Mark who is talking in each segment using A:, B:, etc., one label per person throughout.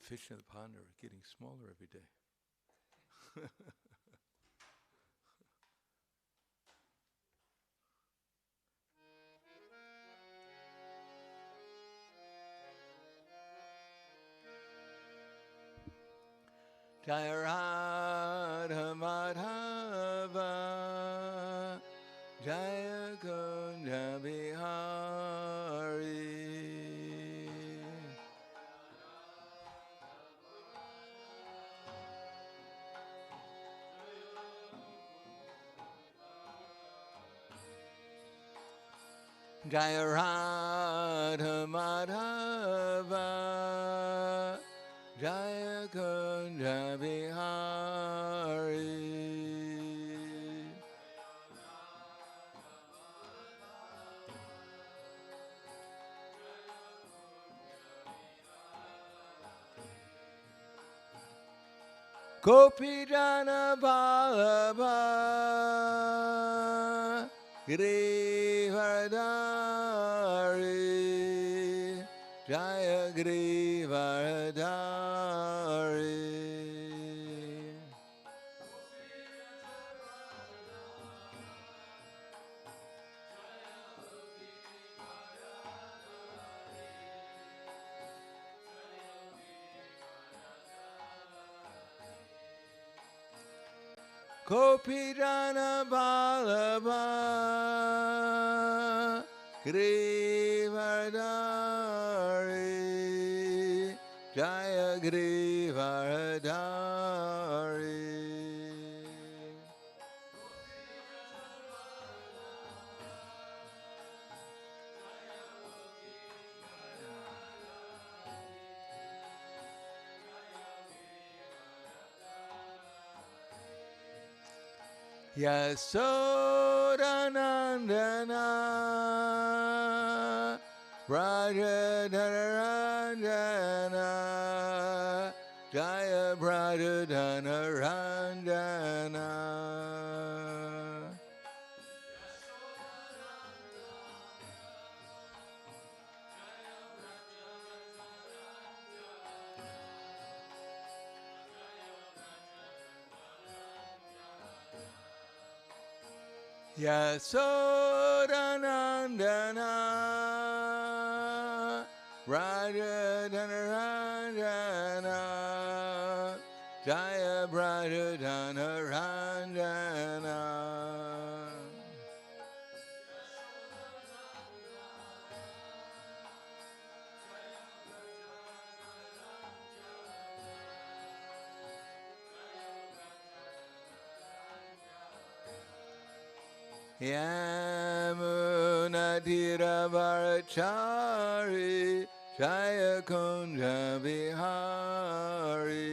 A: fish in the pond are getting smaller every day. Jaya Radha Madhava Jaya Kunja Bihari Jaya Radha Madhava Jaya Kunja Bihari Gopijana Vallabha Girivardhari Jaya Girivardhari Gopijana Vallabha Girivardhari Jaya Girivardhari Yasodanandana Brajadhanaranjana Jaya Brajadhanaranjana Yasodanandana Brajadhanaranjana Jaya Brajadhanaranjana Yamunatiravarachari Jaya Kunja Bihari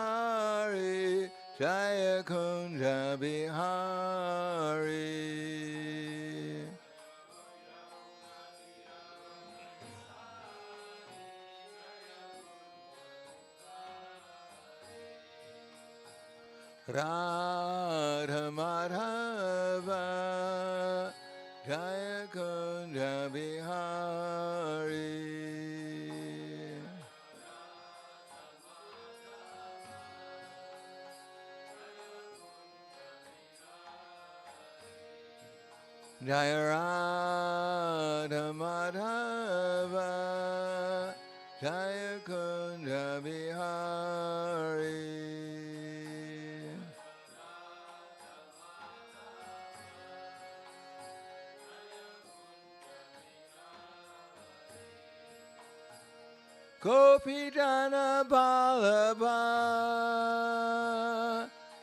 A: Yamunatiravarachari Jaya Kunja Bihari Radha Madhava Jaya Kunja Bihari Jaya Radha Madhava Jaya Kunja Bihari Gopijana Vallabha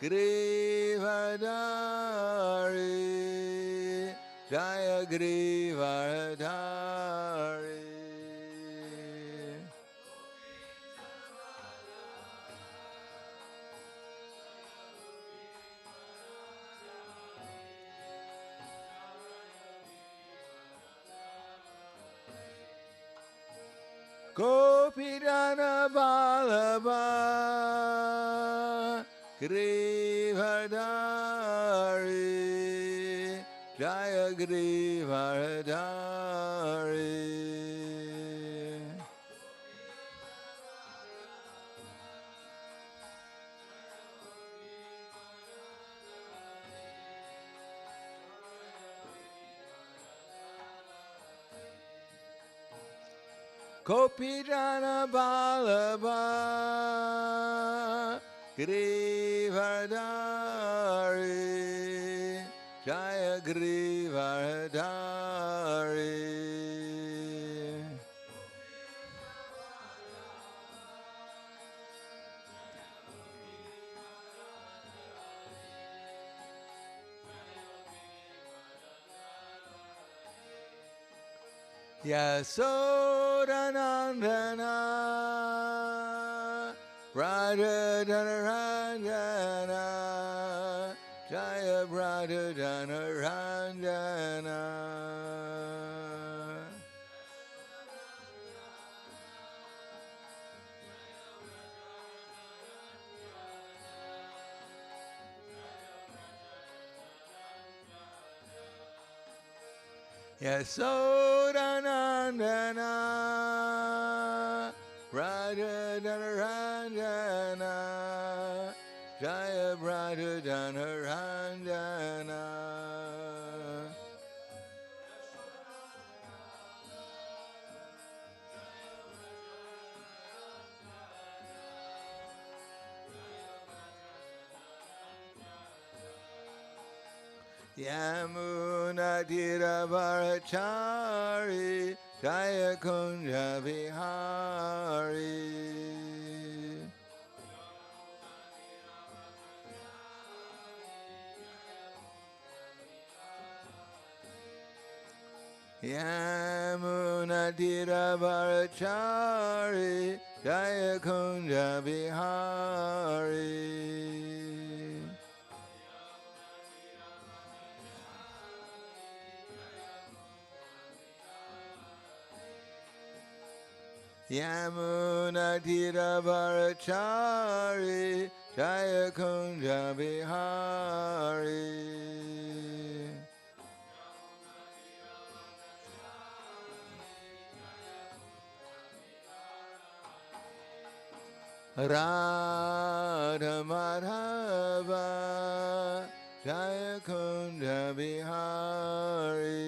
A: Girivardhari Jaya Girivardhari Gopijana Vallabha Girivardhari Jaya Girivardhari. Kopijana Vallabha Girivardhari Jaya Girivardhari. Yasodanandana Radha-dana-ranjana Jaya Radha-dana-ranjana. Yasodanandana Radha-dana-ranjana Jaya Radha-dana-ranjana. Yamunatiravarachari Jaya Kunja Vihari. Yamunatiravarachari Jaya Kunja Vihari. Yamunatiravarachari Jaya Kunja Vihari. Radha Madhava Jaya Kunja Vihari.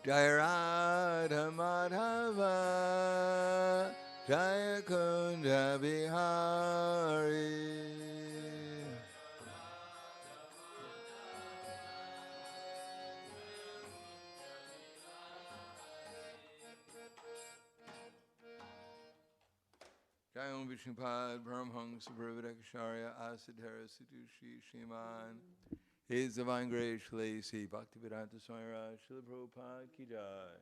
A: Jaya Radha Madhava Jaya Kunja Vihari. Jai Om Vishnupad Brahmhangsa Brahmadakasharya Asadhara Situshi Shiman His Divine Grace Shalasi Bhaktivedanta Swami Raj Srila Prabhupada Ki Jai.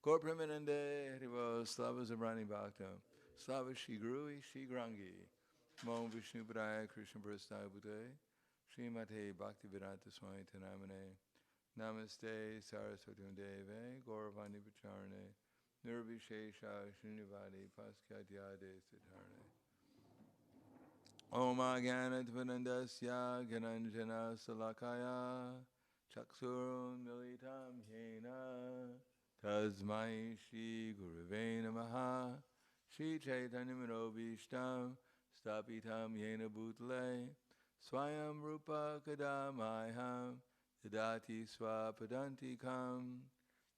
A: Gaur Premanande Haribo Slava Zabrani Bhakta Slava Shri Guru Shri Grangi Mom Vishnu Padaya Krishna Prasthaya Bhute Srimate Bhaktivedanta Swami Tanamane Namaste Saraswati Deve Gauravani Pacharane Nirvishesha Srinivadi Paskyatyade Siddharne Om Agyanatvanandasya Gyananjana Salakaya Chaksurun Militam Yena Tasmai Shri Gurave Namaha Shri Chaitanya Manobhishtam Stapitam Yena Bhutale Swayam Rupa Kadamayam Dadati Swapadantikam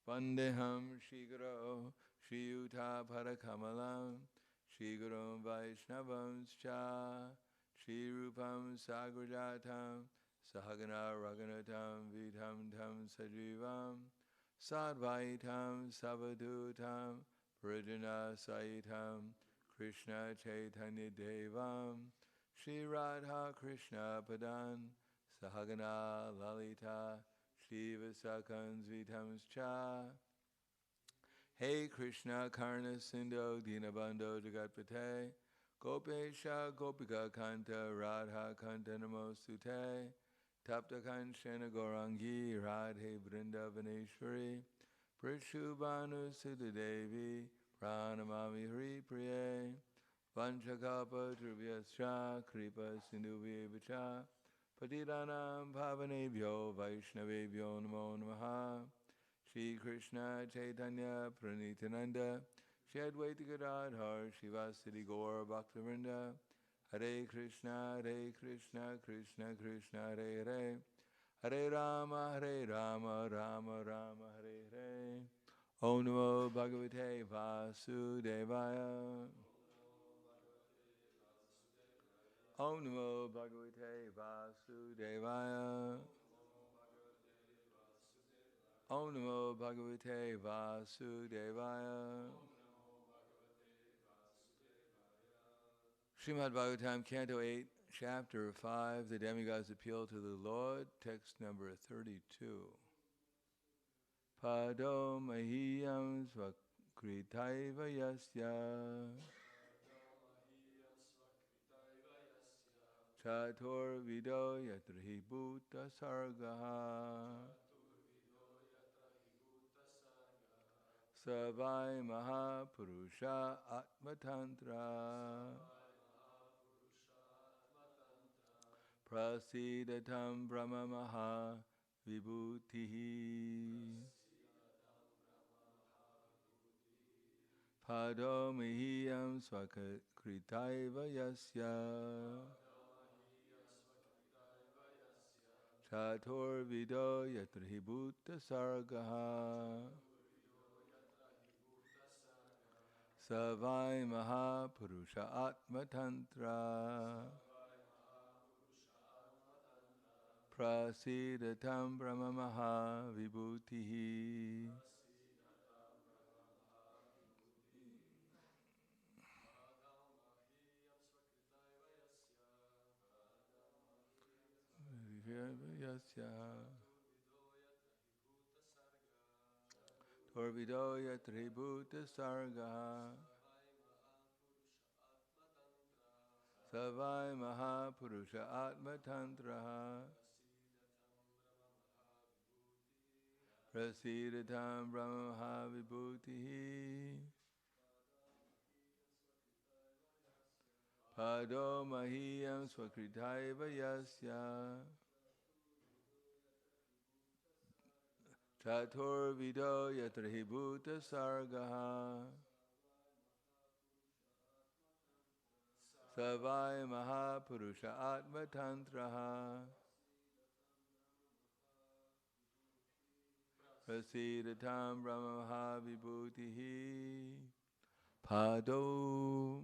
A: Vandeham Shri Guru Shri Yuta Parakamalam Shri Guru Vaishnavam Cha Shri Rupam Sagrajatam Sahagana Raghunatam Vidham Tam Sajivam Sadvaitam Savadutam Prijana Saitam Krishna Chaitanya Devam Shri Radha Krishna Padan Sahagana Lalita Shri Vasakans Vitams Cha Hey Krishna Karna Sindho Dinabandho Jagatpate Gopesha Gopika Kanta Radha Kanta Namostute Tapta Kanchana Gaurangi Radhe Vrindavaneshwari Prishubhanu Siddhadevi Pranamami Hari Priye Vanchakapa Trubhyascha Kripa Sindhuvyevacha Patidanam Bhavanebhyo Vaishnavebhyo Namo Namaha Shri Krishna Chaitanya Pranitananda Shri Advaita Gadadhar Shivasati Gaur Bhaktivinoda Hare Krishna Krishna Krishna Hare Hare Hare Rama Rama Rama Hare Hare Om Namo Bhagavate Vasudevaya Om Namo Bhagavate Vasudevaya Om Namo Bhagavate Vasudevaya Srimad Bhagavatam, Canto 8, Chapter 5, The Demigod's Appeal to the Lord, text number 32. Pado mahiyam svakritaiva yasya Chatur vido yatrahi bhuta sargaha Savai mahapurusha atmatantra Prasidatam Brahma Maha Vibhutihi Pado Mihiyam Swakritaiva Yasya Chatur Vido Yatrahi Bhuta Sargaha Savai Mahapurusha Atmatantra Prasidatam Brahma Maha Vibhutihi Torvido Yatri Bhuta Sarga Savai Mahapurusha Atmatantra Prasidatam Brahma Mahavibhutihi Pado Mahiyam Swakritaiva Yasya Chatur Vido Yatrahi Bhuta Sargaha Savai Mahapurusha Atmatantraha Prasidatam Brahma Mahavibhutihi Pado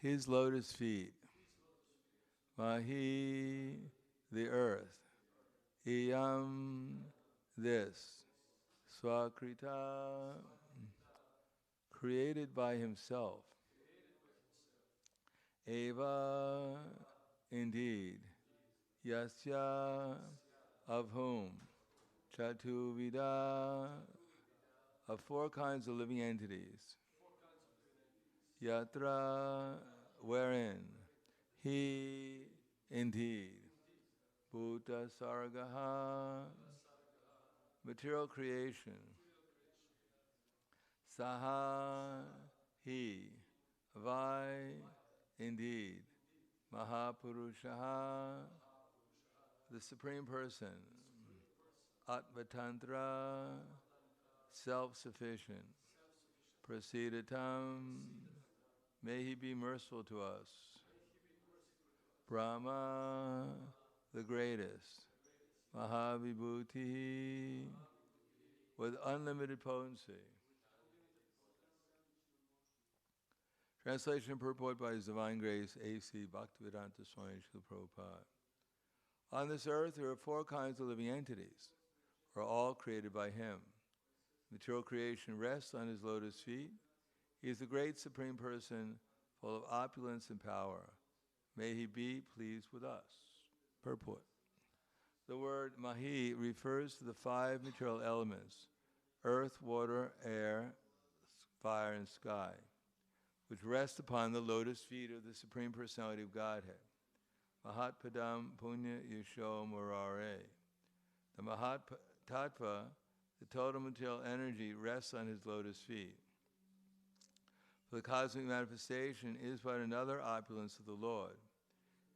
A: His lotus feet Mahi the earth Iyam this Swakrita created by himself Eva indeed Yasya of whom Chatuvida of four kinds of living entities Yatra wherein he indeed Bhuta Sargaha material creation Saha he Vai indeed Mahapurushaha the Supreme Person Atmatantra self-sufficient Prasidatam may he be merciful to us Brahma the greatest Mahavibhuti with unlimited potency. Translation and purport by His Divine Grace A.C. Bhaktivedanta Swami Srila Prabhupada. On this earth there are four kinds of living entities, are all created by Him. Material creation rests on His lotus feet. He is the great Supreme Person, full of opulence and power. May He be pleased with us. Purport. The word Mahi refers to the five material elements, earth, water, air, fire, and sky, which rest upon the lotus feet of the Supreme Personality of Godhead. Mahatpadam Punya Yasho Murare. The Mahat Tattva, the total material energy, rests on his lotus feet. For the cosmic manifestation is but another opulence of the Lord.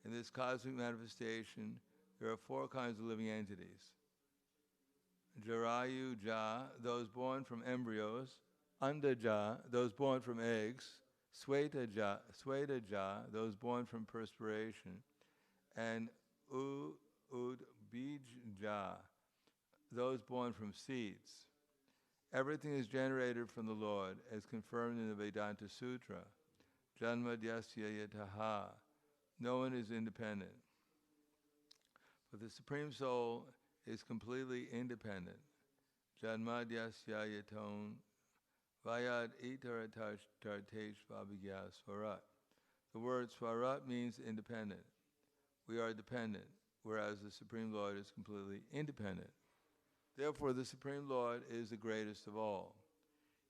A: In this cosmic manifestation, there are 4 kinds of living entities. Jarayu Ja, those born from embryos. Andaja, those born from eggs. Sweta Ja, those born from perspiration. And Udbij Ja, those born from seeds. Everything is generated from the Lord, as confirmed in the Vedanta Sutra. Janma Dyasya Yataha. No one is independent. But the Supreme Soul is completely independent. Janma Dyasya Yaton Vayad Itaratash Tartesh Vabhigya Swarat. The word Swarat means independent. We are dependent, whereas the Supreme Lord is completely independent. Therefore, the Supreme Lord is the greatest of all.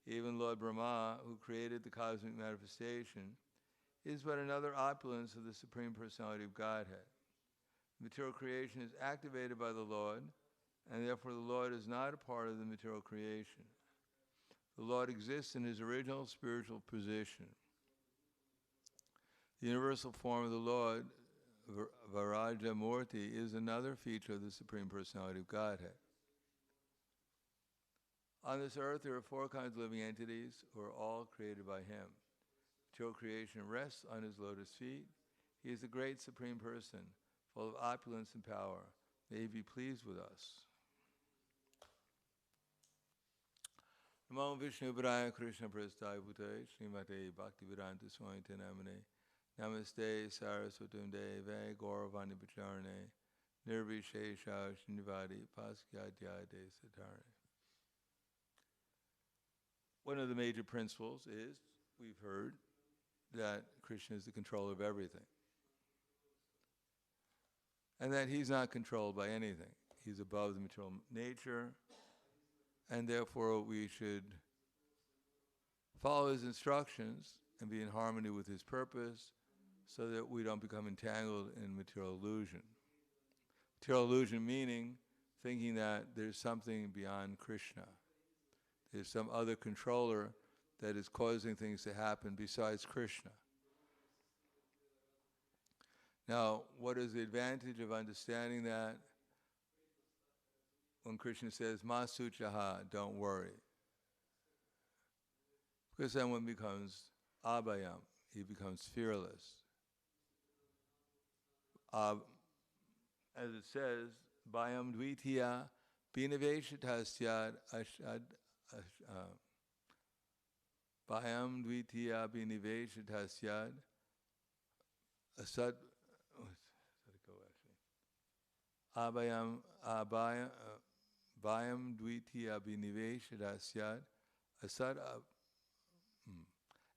A: Even Lord Brahma, who created the cosmic manifestation, is but another opulence of the Supreme Personality of Godhead. Material creation is activated by the Lord, and therefore the Lord is not a part of the material creation. The Lord exists in his original spiritual position. The universal form of the Lord, Varaja Murti, is another feature of the Supreme Personality of Godhead. On this earth, there are 4 kinds of living entities who are all created by him. Material creation rests on his lotus feet. He is the great Supreme Person, full of opulence and power. May he be pleased with us. Namo Vishnu Padaya Krishna Prasthaya Bhutaya Srimate Bhakti-Vedanta Swami Namane Namaste Saraswatam Deve Gauravani Pacharane Nirvishesha Srinivadi Paskyadyade Satarane. One of the major principles is, we've heard, that Krishna is the controller of everything. And that he's not controlled by anything. He's above the material nature, and therefore we should follow his instructions and be in harmony with his purpose so that we don't become entangled in material illusion. Material illusion meaning thinking that there's something beyond Krishna. There's some other controller that is causing things to happen besides Krishna. Now, what is the advantage of understanding that? When Krishna says, Ma suchaha, don't worry. Because then one becomes abhayam, he becomes fearless. As it says, Bhayam dvitiya binaveshatasyad ashad Bhayam dvitiya binaveshatasyad asad Abhayam Bhayam dvitiya binaveshatasyad asad.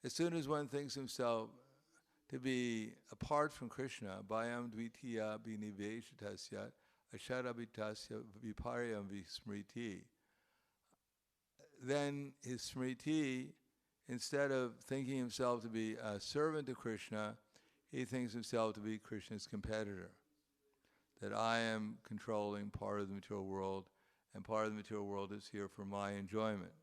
A: As soon as one thinks himself to be apart from Krishna, Bhayam dvitiya binaveshatasyad ashadabitasya viparyam vismriti. Then his smriti, instead of thinking himself to be a servant to Krishna, he thinks himself to be Krishna's competitor. That I am controlling part of the material world, and part of the material world is here for my enjoyment.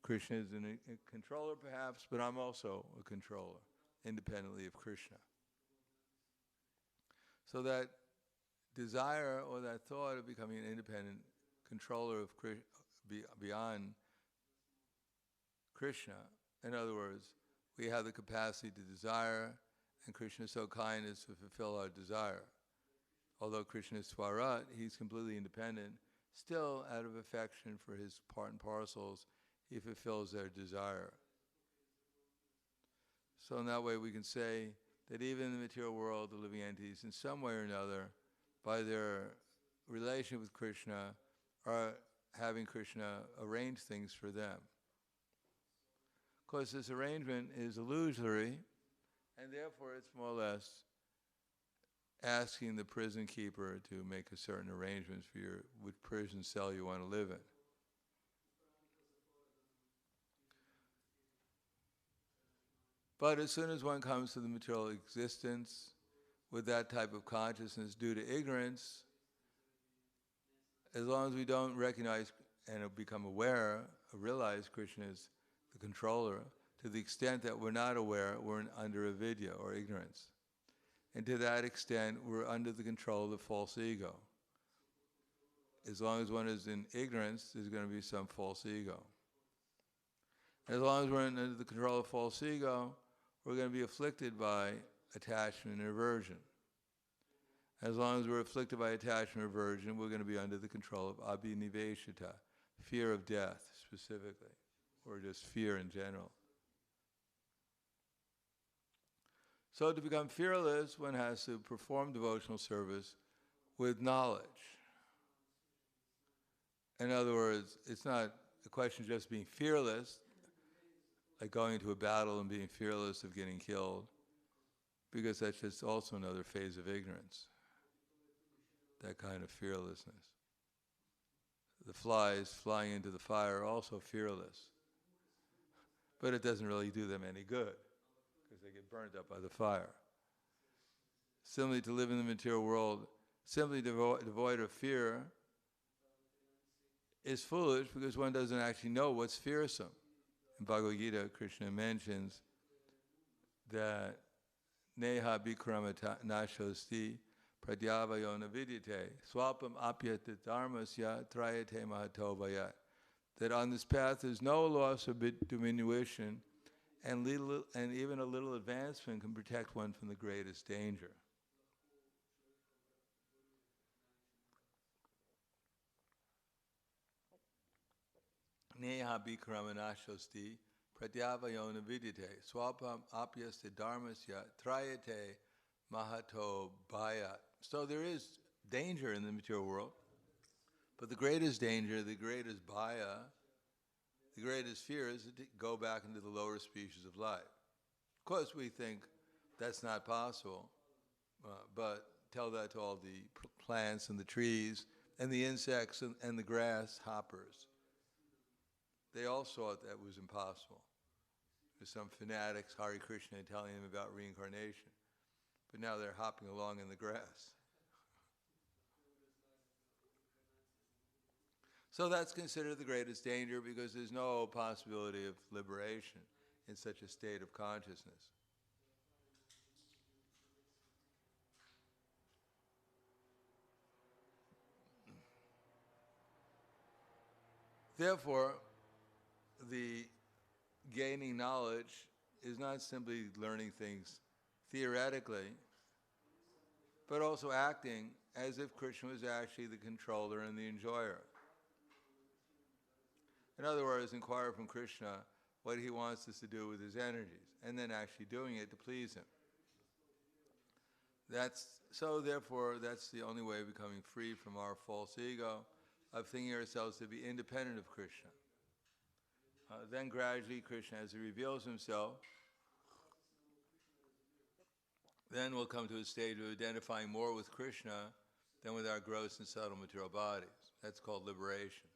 A: Krishna is a controller perhaps, but I'm also a controller, independently of Krishna. So that desire or that thought of becoming an independent controller of Krishna, beyond Krishna, in other words, we have the capacity to desire, and Krishna is so kind as to fulfill our desire. Although Krishna is Swarat, he's completely independent, still out of affection for his part and parcels, he fulfills their desire. So in that way we can say that even in the material world, the living entities, in some way or another, by their relation with Krishna, are having Krishna arrange things for them. Of course, this arrangement is illusory, and therefore it's more or less asking the prison keeper to make a certain arrangements for which prison cell you want to live in. But as soon as one comes to the material existence, with that type of consciousness due to ignorance, as long as we don't recognize and become aware, realize Krishna is the controller, to the extent that we're not aware, we're under avidya or ignorance. And to that extent, we're under the control of the false ego. As long as one is in ignorance, there's going to be some false ego. As long as we're under the control of false ego, we're going to be afflicted by attachment and aversion. As long as we're afflicted by attachment and aversion, we're going to be under the control of abhiniveshita, fear of death specifically, or just fear in general. So to become fearless, one has to perform devotional service with knowledge. In other words, it's not a question of just being fearless, like going into a battle and being fearless of getting killed, because that's just also another phase of ignorance, that kind of fearlessness. The flies flying into the fire are also fearless, but it doesn't really do them any good, because they get burned up by the fire. Similarly, to live in the material world, simply devoid of fear, is foolish because one doesn't actually know what's fearsome. In Bhagavad Gita, Krishna mentions that neha bikramata nashosti pradyavayo navidyate swapam apyata dharmasya trayate mahato vayat. That on this path there's no loss or diminution, and even a little advancement can protect one from the greatest danger. Neha bikramanashosti pratyavayo navidyate swapam apyasta dharmasya trayate mahato bhayat. So there is danger in the material world, but the greatest danger, the greatest bhaya, the greatest fear is to go back into the lower species of life. Of course we think that's not possible, but tell that to all the plants and the trees and the insects and the grasshoppers. They all thought that was impossible. There's some fanatics, Hare Krishna, telling them about reincarnation. But now they're hopping along in the grass. So that's considered the greatest danger because there's no possibility of liberation in such a state of consciousness. Therefore, the gaining knowledge is not simply learning things theoretically, but also acting as if Krishna was actually the controller and the enjoyer. In other words, inquire from Krishna what he wants us to do with his energies, and then actually doing it to please him. Therefore, that's the only way of becoming free from our false ego, of thinking ourselves to be independent of Krishna. Then gradually Krishna, as he reveals himself, then we'll come to a stage of identifying more with Krishna than with our gross and subtle material bodies. That's called liberation.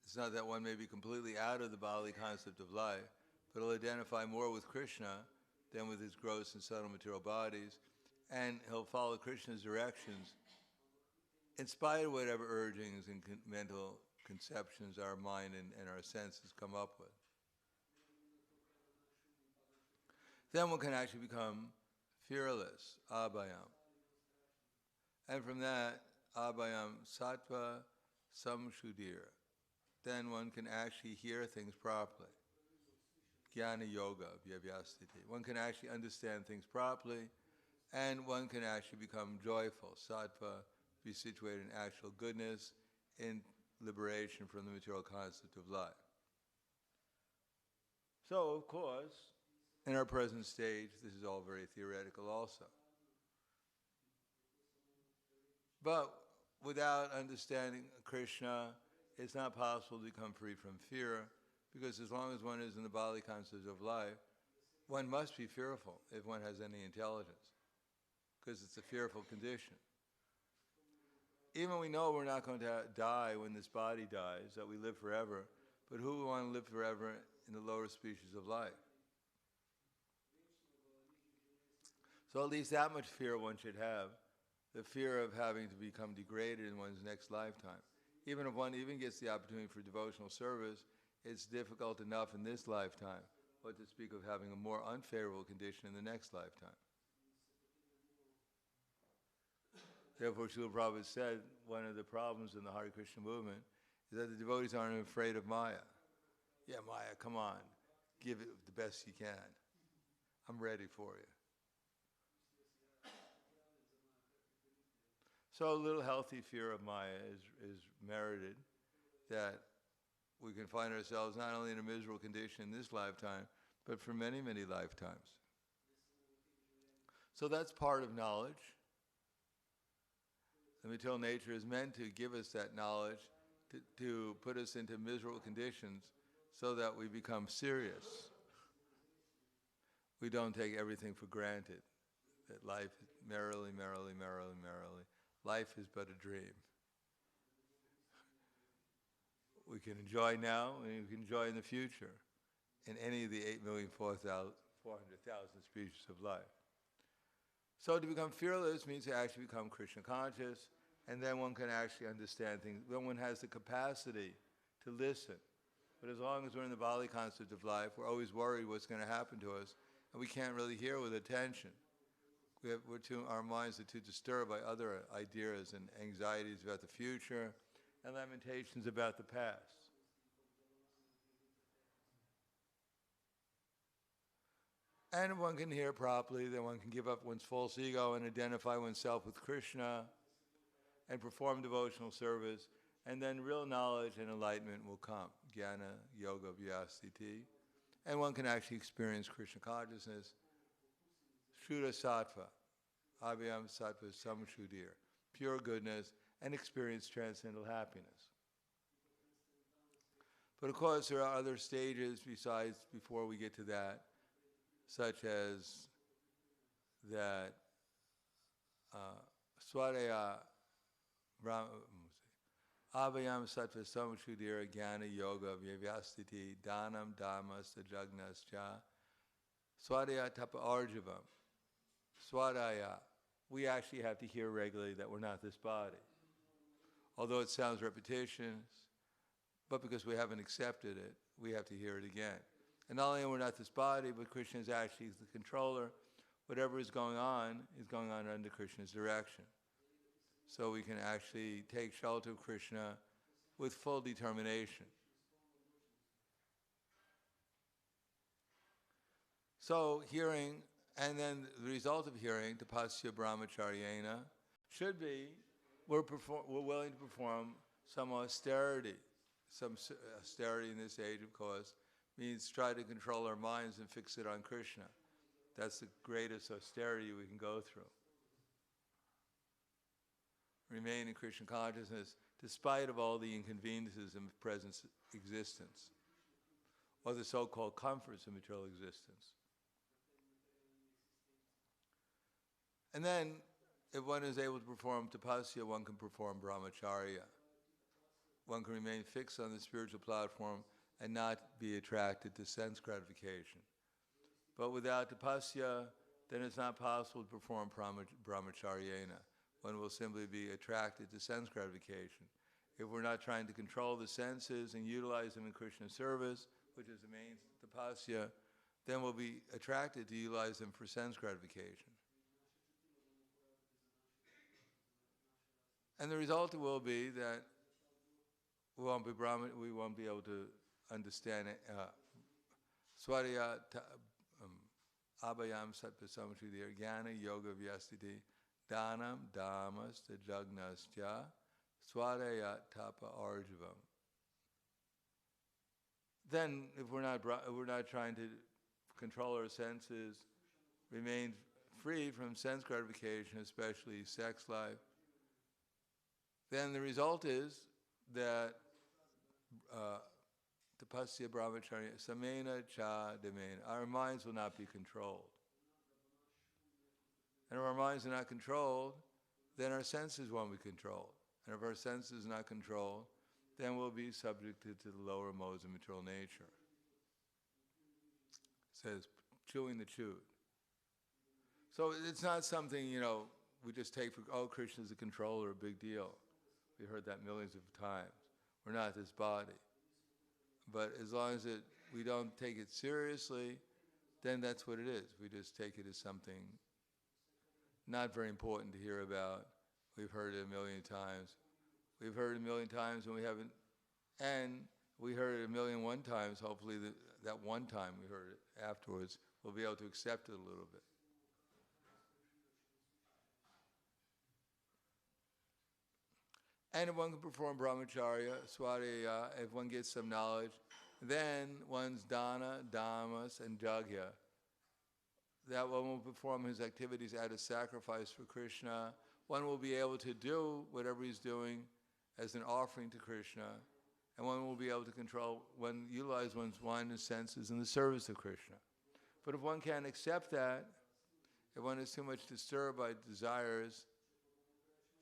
A: It's not that one may be completely out of the bodily concept of life, but he'll identify more with Krishna than with his gross and subtle material bodies, and he'll follow Krishna's directions in spite of whatever urgings and mental conceptions our mind and our senses come up with. Then one can actually become fearless, abhayam. And from that, abhayam sattva samshuddhir. Then one can actually hear things properly. Jnana yoga vyavastiti. One can actually understand things properly, and one can actually become joyful. Sattva, be situated in actual goodness, in liberation from the material concept of life. So, of course, in our present stage, this is all very theoretical also. But without understanding Krishna, it's not possible to become free from fear, because as long as one is in the bodily concept of life, one must be fearful if one has any intelligence, because it's a fearful condition. Even we know we're not going to die when this body dies, that we live forever, but who would want to live forever in the lower species of life? So at least that much fear one should have, the fear of having to become degraded in one's next lifetime. Even if one even gets the opportunity for devotional service, it's difficult enough in this lifetime, what to speak of having a more unfavorable condition in the next lifetime. Therefore, Srila Prabhupada said, one of the problems in the Hare Krishna movement is that the devotees aren't afraid of Maya. Yeah, Maya, come on, give it the best you can. I'm ready for you. So a little healthy fear of Maya is merited, that we can find ourselves not only in a miserable condition in this lifetime, but for many, many lifetimes. So that's part of knowledge. The material nature is meant to give us that knowledge, to put us into miserable conditions so that we become serious. We don't take everything for granted, that life is merrily, merrily, merrily, merrily. Life is but a dream. We can enjoy now and we can enjoy in the future in any of the 8,400,000 species of life. So to become fearless means to actually become Krishna conscious, and then one can actually understand things. Then one has the capacity to listen. But as long as we're in the Bali concept of life, we're always worried what's going to happen to us, and we can't really hear with attention. Our minds are too disturbed by other ideas and anxieties about the future and lamentations about the past. And if one can hear properly, then one can give up one's false ego and identify oneself with Krishna and perform devotional service, and then real knowledge and enlightenment will come. Jnana, yoga, vyasiti. And one can actually experience Krishna consciousness. Shuddha sattva, abhyam sattva samshuddhir, pure goodness, and experience transcendental happiness. But of course there are other stages besides before we get to that, such as that swadaya abhyam sattva samshuddhir jnana yoga vyastiti dhanam dhammas tajagnascha swadaya tapa arjavam. Swadaya, we actually have to hear regularly that we're not this body. Although it sounds repetitious, but because we haven't accepted it, we have to hear it again. And not only are we not this body, but Krishna is actually the controller. Whatever is going on under Krishna's direction. So we can actually take shelter of Krishna with full determination. So hearing, and then the result of hearing, tapasya brahmacharyena, should be we're willing to perform some austerity. Some austerity in this age, of course, means try to control our minds and fix it on Krishna. That's the greatest austerity we can go through. Remain in Krishna consciousness despite of all the inconveniences of present existence, or the so-called comforts of material existence. And then, if one is able to perform tapasya, one can perform brahmacharya. One can remain fixed on the spiritual platform and not be attracted to sense gratification. But without tapasya, then it's not possible to perform brahmacharyena. One will simply be attracted to sense gratification. If we're not trying to control the senses and utilize them in Krishna's service, which is the main tapasya, then we'll be attracted to utilize them for sense gratification. And the result will be that we won't be able to understand it. Swadaya abhayam sattva samshuddhir jnana yoga vyastiti dhanam dhammas tajagnascha swadaya tapa arjavam. Then, if we're not trying to control our senses, remain free from sense gratification, especially sex life, then the result is that tapasya brahmacharya samena cha damena, our minds will not be controlled. And if our minds are not controlled, then our senses won't be controlled. And if our senses are not controlled, then we'll be subjected to the lower modes of material nature. It says, chewing the chewed. So it's not something, we just take for, Krishna's a controller, a big deal. We heard that millions of times. We're not this body. But as long as we don't take it seriously, then that's what it is. We just take it as something not very important to hear about. We've heard it a million times. We've heard it a million times and we haven't, and we heard it a million one times. Hopefully that one time we heard it afterwards, we'll be able to accept it a little bit. And if one can perform brahmacharya, swadhyaya, if one gets some knowledge, then one's dana, dhammas, and jagya, that one will perform his activities at a sacrifice for Krishna. One will be able to do whatever he's doing as an offering to Krishna, and one will be able to utilize one's mind and senses in the service of Krishna. But if one can't accept that, if one is too much disturbed by desires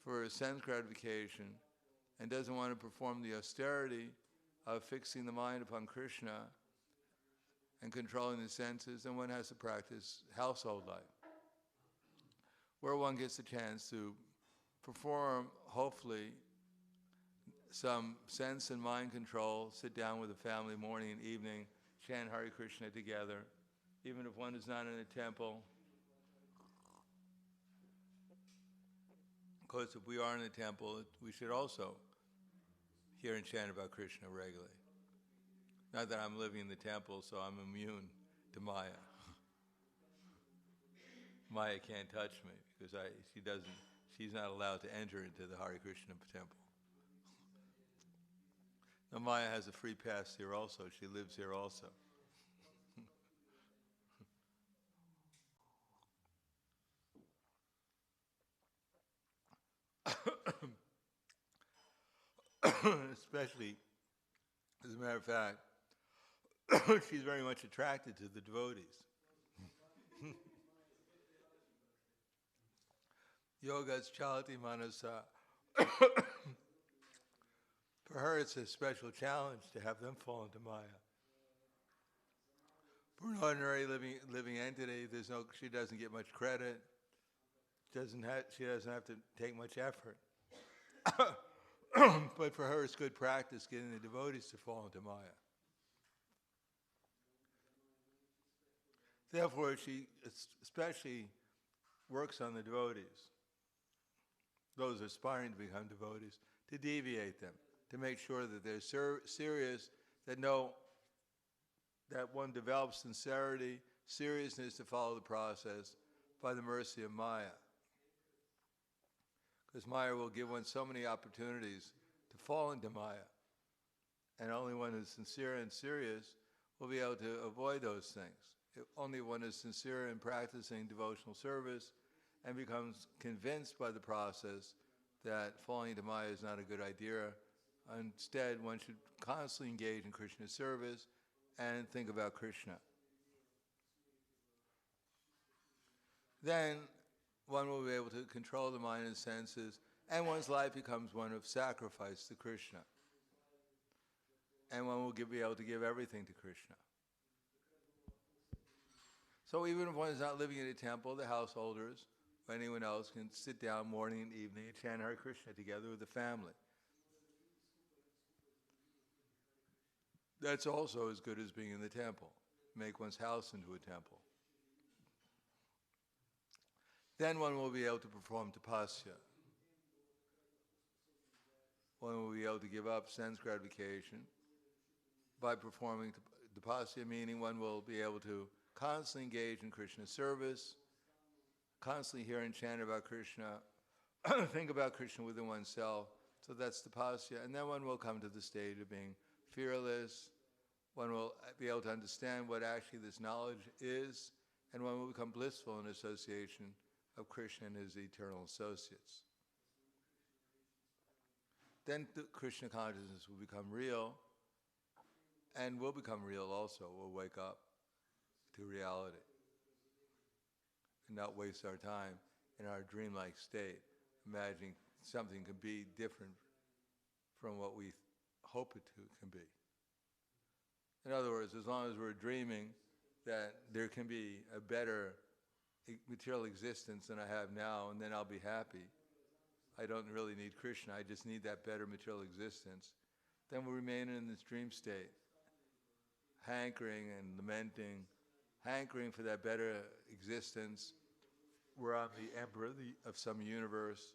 A: for sense gratification and doesn't want to perform the austerity of fixing the mind upon Krishna and controlling the senses, then one has to practice household life, where one gets a chance to perform, hopefully, some sense and mind control, sit down with the family morning and evening, chant Hare Krishna together, even if one is not in a temple. Of course, if we are in a temple, we should also hear and chant about Krishna regularly. Not that I'm living in the temple, so I'm immune to Maya. Maya can't touch me because she's not allowed to enter into the Hare Krishna temple. Now Maya has a free pass here also. She lives here also. Especially, as a matter of fact, she's very much attracted to the devotees. Yoga's chalati manasa. For her, it's a special challenge to have them fall into Maya. For an ordinary living entity, she doesn't get much credit. She doesn't have to take much effort. But for her, it's good practice getting the devotees to fall into Maya. Therefore, she especially works on the devotees, those aspiring to become devotees, to deviate them, to make sure that they're serious, that one develops sincerity, seriousness to follow the process by the mercy of Maya. Because Maya will give one so many opportunities to fall into Maya. And only one who's sincere and serious will be able to avoid those things. Only one is sincere in practicing devotional service and becomes convinced by the process that falling into Maya is not a good idea. Instead, one should constantly engage in Krishna's service and think about Krishna. Then one will be able to control the mind and senses, and one's life becomes one of sacrifice to Krishna. And one will be able to give everything to Krishna. So even if one is not living in a temple, the householders or anyone else can sit down morning and evening and chant Hare Krishna together with the family. That's also as good as being in the temple. Make one's house into a temple. Then one will be able to perform tapasya. One will be able to give up sense gratification by performing tapasya, meaning one will be able to constantly engage in Krishna's service, constantly hear and chant about Krishna, think about Krishna within oneself. So that's tapasya. And then one will come to the stage of being fearless. One will be able to understand what actually this knowledge is, and one will become blissful in association of Krishna and his eternal associates. Then the Krishna consciousness will become real, and will become real also. We'll wake up to reality and not waste our time in our dreamlike state, imagining something can be different from what we hope it can be. In other words, as long as we're dreaming that there can be a better material existence than I have now, and then I'll be happy. I don't really need Krishna, I just need that better material existence. Then we'll remain in this dream state, hankering and lamenting, hankering for that better existence, where I'm the emperor of some universe,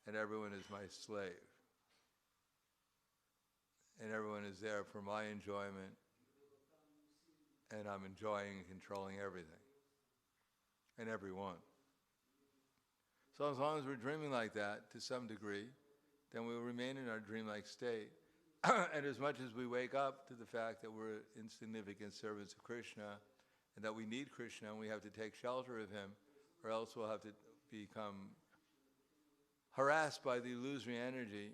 A: and everyone is my slave. And everyone is there for my enjoyment, and I'm enjoying and controlling everything, and everyone. So as long as we're dreaming like that, to some degree, then we will remain in our dreamlike state. And as much as we wake up to the fact that we're insignificant servants of Krishna, and that we need Krishna, and we have to take shelter of him, or else we'll have to become harassed by the illusory energy,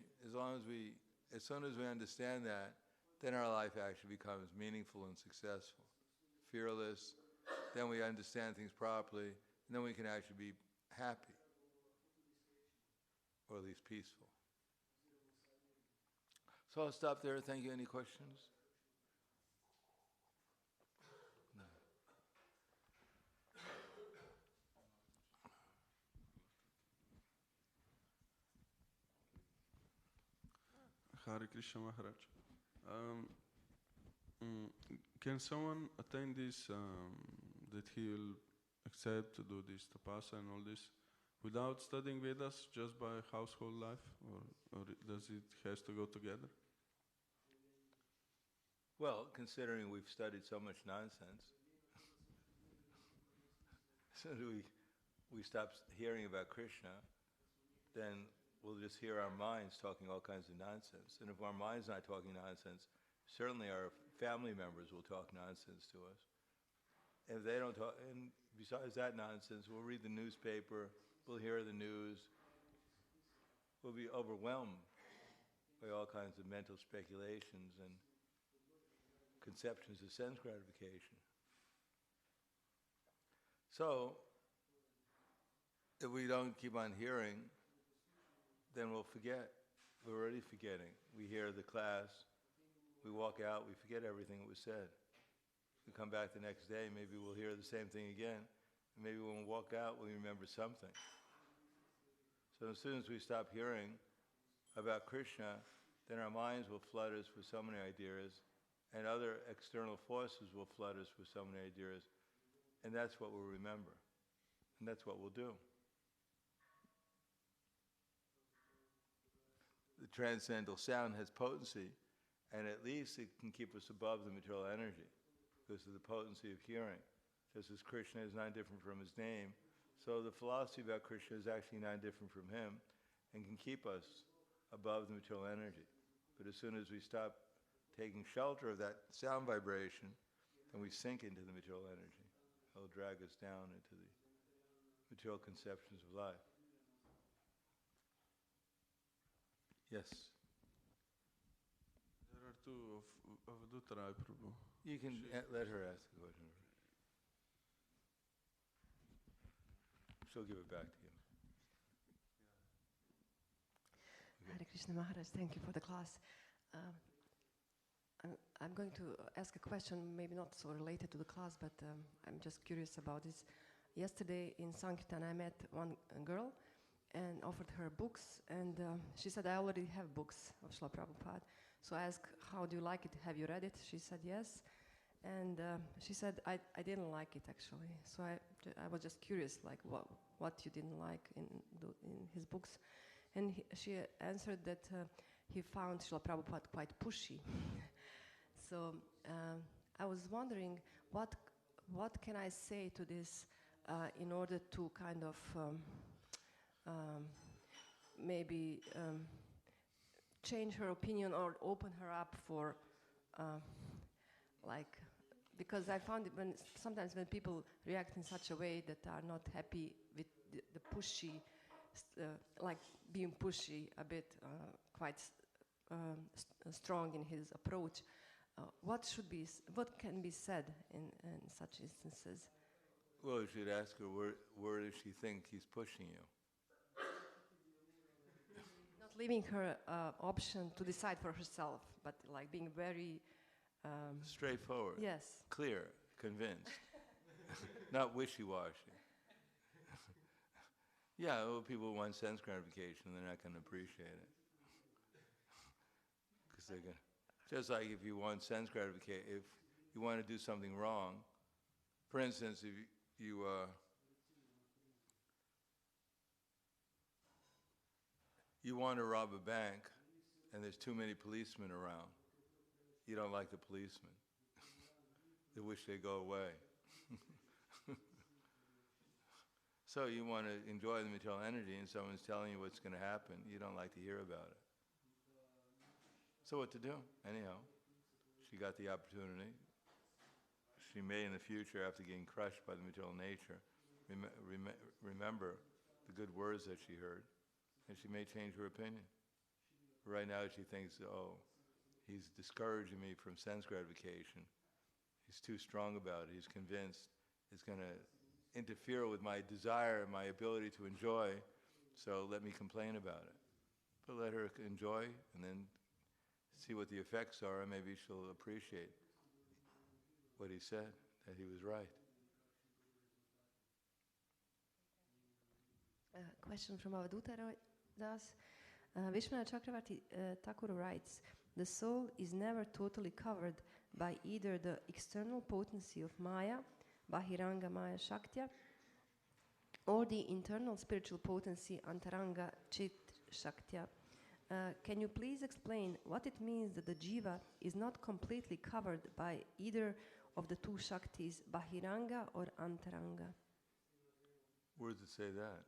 A: as soon as we understand that, then our life actually becomes meaningful and successful, fearless. Then we understand things properly, and then we can actually be happy, or at least peaceful. So I'll stop there. Thank you. Any questions? No.
B: Hare Krishna Maharaj. Can someone attain this, that he will accept to do this tapasa and all this, without studying Vedas, just by household life, or does it has to go together?
A: Well, considering we've studied so much nonsense, as soon as we stop hearing about Krishna, then we'll just hear our minds talking all kinds of nonsense. And if our mind's not talking nonsense, certainly our family members will talk nonsense to us. If they don't talk, and besides that nonsense, we'll read the newspaper, we'll hear the news, we'll be overwhelmed by all kinds of mental speculations and conceptions of sense gratification. So, if we don't keep on hearing, then we'll forget. We're already forgetting. We hear the class, we walk out, we forget everything that was said. We come back the next day, maybe we'll hear the same thing again, and maybe when we walk out, we'll remember something. So as soon as we stop hearing about Krishna, then our minds will flood us with so many ideas, and other external forces will flood us with so many ideas, and that's what we'll remember, and that's what we'll do. The transcendental sound has potency, and at least it can keep us above the material energy because of the potency of hearing. Just as Krishna is not different from his name, so the philosophy about Krishna is actually not different from him and can keep us above the material energy. But as soon as we stop taking shelter of that sound vibration, then we sink into the material energy. It'll drag us down into the material conceptions of life. Yes?
B: There are two of Duttarai Prabhu.
A: You can let her ask the question. She'll give it back to you.
C: Hare Krishna Maharaj, thank you for the class. I'm going to ask a question, maybe not so related to the class, but I'm just curious about this. Yesterday in Sankirtan I met one girl and offered her books, and she said, I already have books of Srila Prabhupada. So I asked, how do you like it? Have you read it? She said yes. And she said, I didn't like it actually. So I was just curious, like what you didn't like in his books. And she answered that he found Srila Prabhupada quite pushy. So I was wondering, what can I say to this in order to kind of maybe change her opinion or open her up for because I found it sometimes when people react in such a way that are not happy with the pushy, like being pushy a bit, quite strong in his approach. What can be said in such instances?
A: Well, you should ask her, where does she think he's pushing you?
C: Not leaving her option to decide for herself, but like being very...
A: straightforward.
C: Yes.
A: Clear, convinced. Not wishy-washy. Yeah, well, people want sense gratification, they're not going to appreciate it. Because they're going to, just like if you want sense gratification, if you want to do something wrong, for instance, if you want to rob a bank and there's too many policemen around, you don't like the policemen. They wish they'd go away. So you want to enjoy the material energy and someone's telling you what's going to happen, you don't like to hear about it. So what to do? Anyhow, she got the opportunity. She may in the future, after getting crushed by the material nature, remember the good words that she heard, and she may change her opinion. Right now she thinks, oh, he's discouraging me from sense gratification. He's too strong about it. He's convinced it's going to interfere with my desire, my ability to enjoy, so let me complain about it. But let her enjoy and then see what the effects are, and maybe she'll appreciate what he said, that he was right.
C: Question from Avadhuta Das. Vishwanath Chakravarti Thakur writes, the soul is never totally covered by either the external potency of Maya, Bahiranga Maya Shaktya, or the internal spiritual potency Antaranga Chit Shaktya. Can you please explain what it means that the jiva is not completely covered by either of the two Shaktis, Bahiranga or Antaranga?
A: Where does it say that?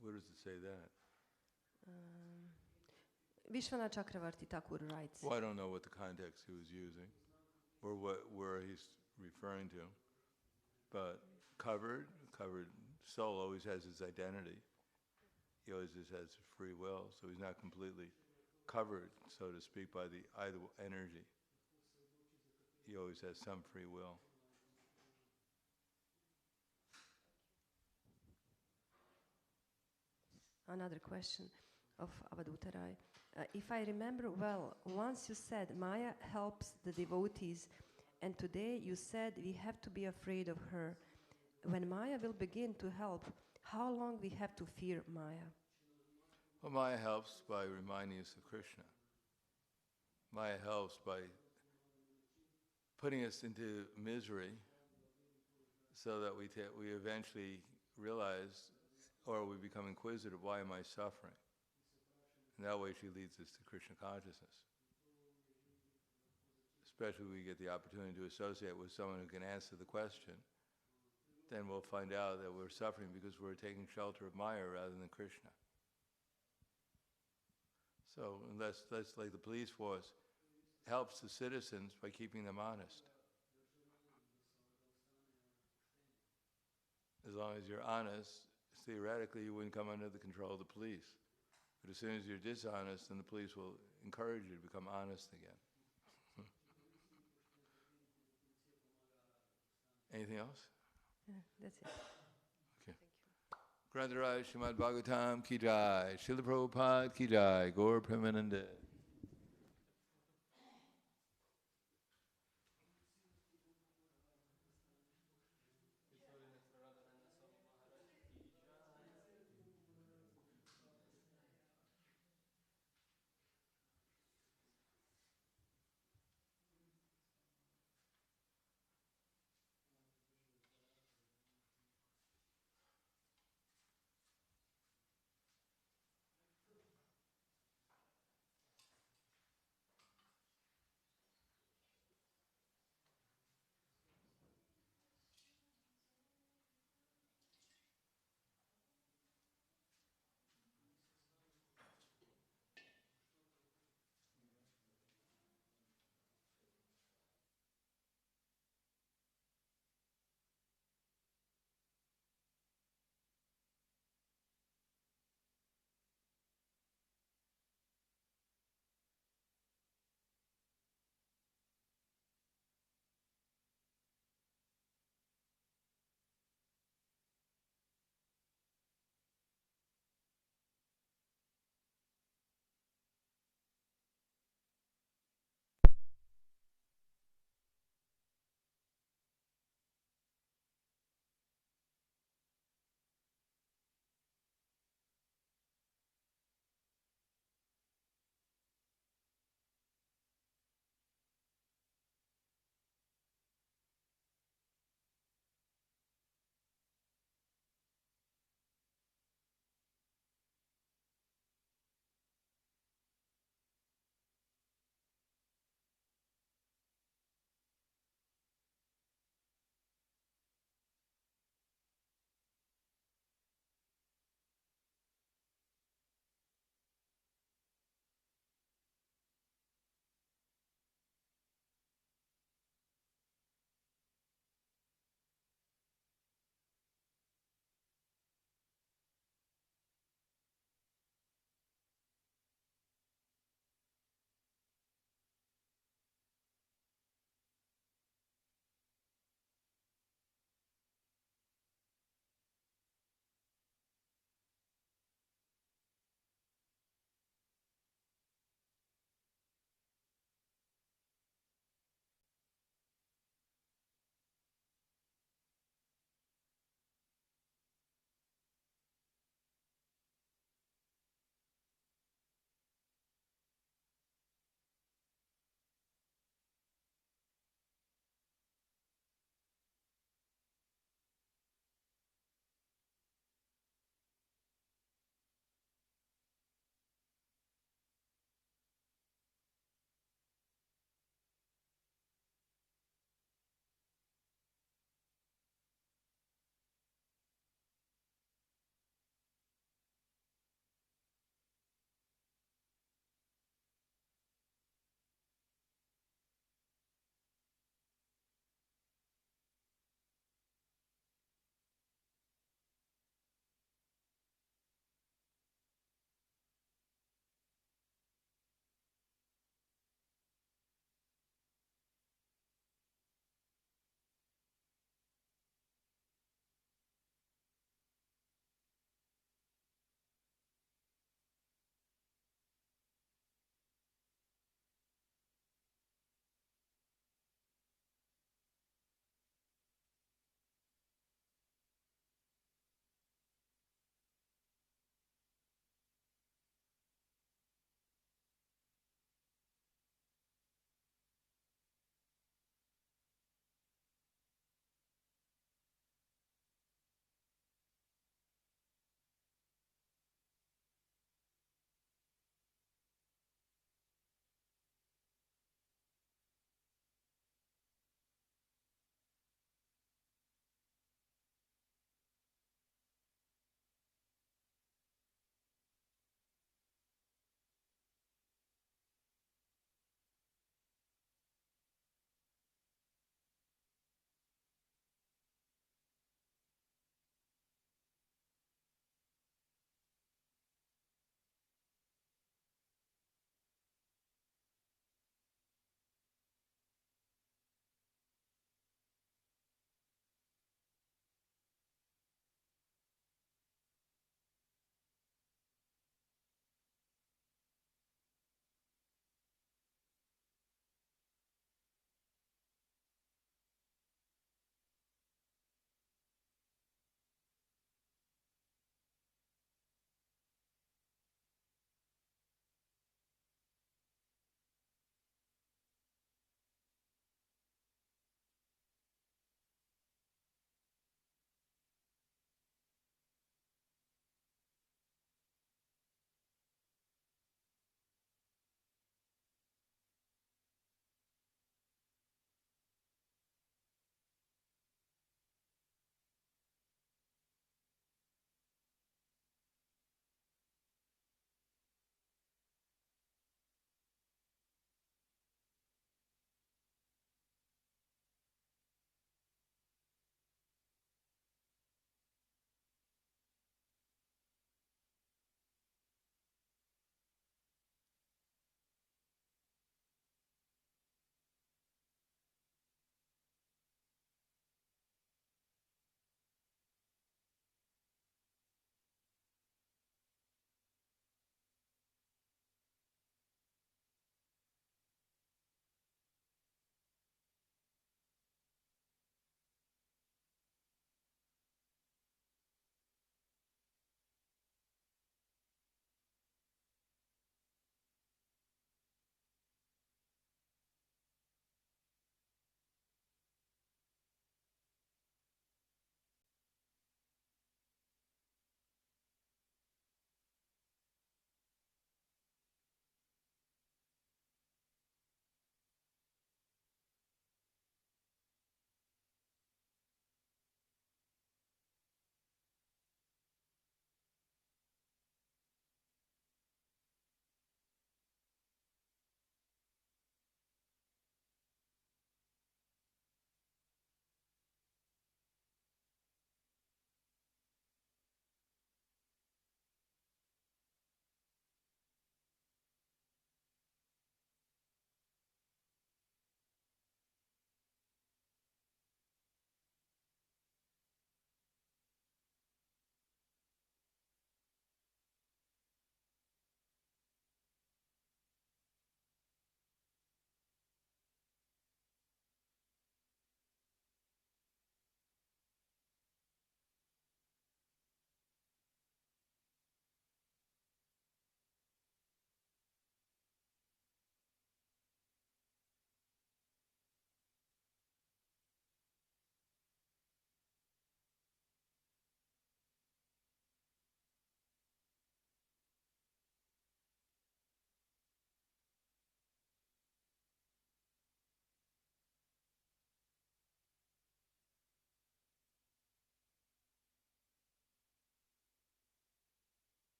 A: Where does it say that?
C: Vishwanath Chakravarti Thakur writes.
A: Well, I don't know what the context he was using, or where he's referring to. But covered soul always has its identity. He always just has free will, so he's not completely covered, so to speak, by the either energy. He always has some free will.
C: Another question of Avadhuta Rai. If I remember well, once you said Maya helps the devotees, and today you said we have to be afraid of her. When Maya will begin to help, how long we have to fear Maya?
A: Well, Maya helps by reminding us of Krishna. Maya helps by putting us into misery so that we eventually realize, or we become inquisitive, why am I suffering? And that way she leads us to Krishna consciousness. Especially when we get the opportunity to associate with someone who can answer the question, then we'll find out that we're suffering because we're taking shelter of Maya rather than Krishna. So unless like the police force helps the citizens by keeping them honest. As long as you're honest, theoretically you wouldn't come under the control of the police. But as soon as you're dishonest, then the police will encourage you to become honest again. Anything else?
C: Yeah, that's it.
A: Okay. Grantaraj Srimad Bhagavatam Ki Jai, Srila Prabhupada Ki Jai, Gaur Premanande.